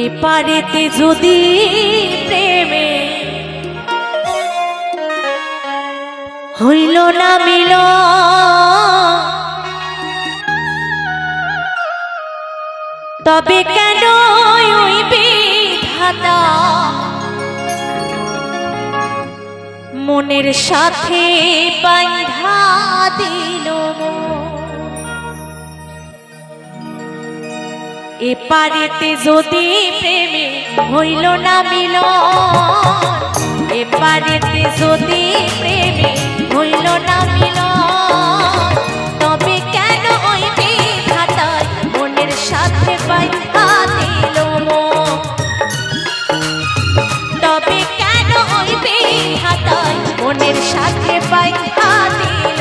এপারেতে যদি প্রেমে হইল না মিল, তবে কেন ওই বিধাতা মনের সাথে বাঁধা দিল। এপারেতে যদি প্রেমে হইল না মিল, এপারেতে যদি প্রেমে হইল না মিল, তবে কেন ওই বিধাতায় মনের সাথে বাঁধা দিল। তবে কেন ওই বিধাতায় মনের সাথে বাঁধা দিল।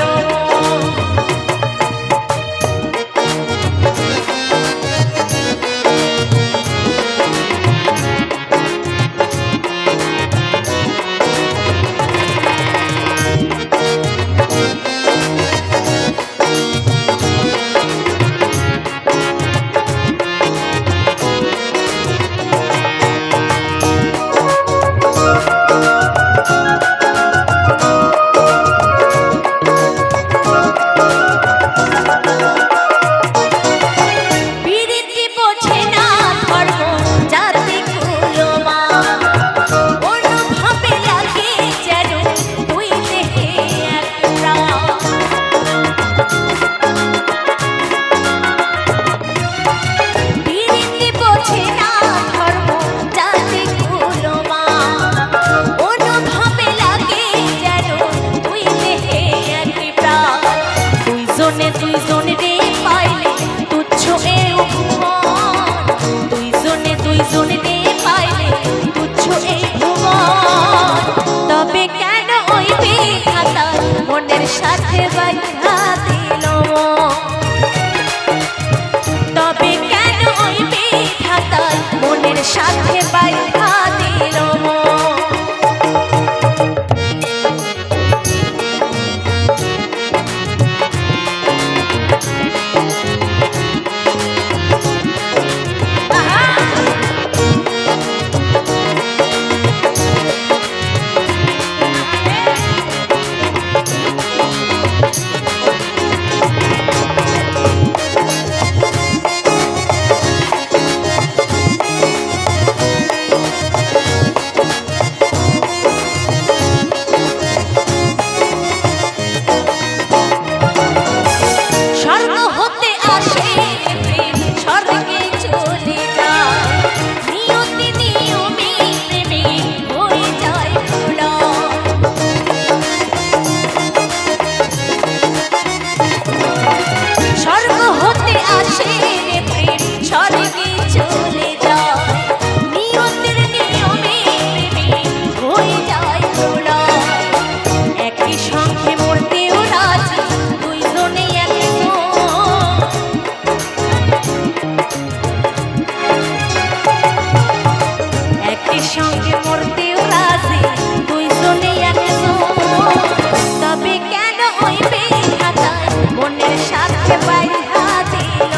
সাথে বাঁধা দিল,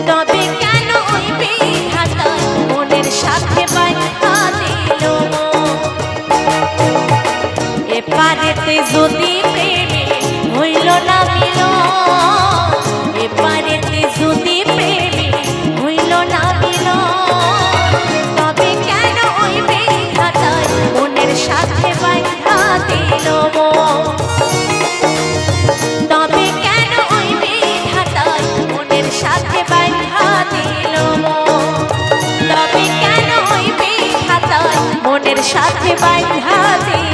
তবে কেন ওই বিধাতায় মনের সাথে বাঁধা দিল। এপারেতে যদি প্রেমে হইল না মিল, এপারেতে যদি প্রেমে হইল না মিল, তবে কেন ওই বিধাতায় মনের সাথে বাঁধা দিল। তবে কেন ওই বিধাতায় মনের সাথে বাঁধা দিল। তবে কেন ওই বিধাতায় মনের সাথে বাঁধা দিল।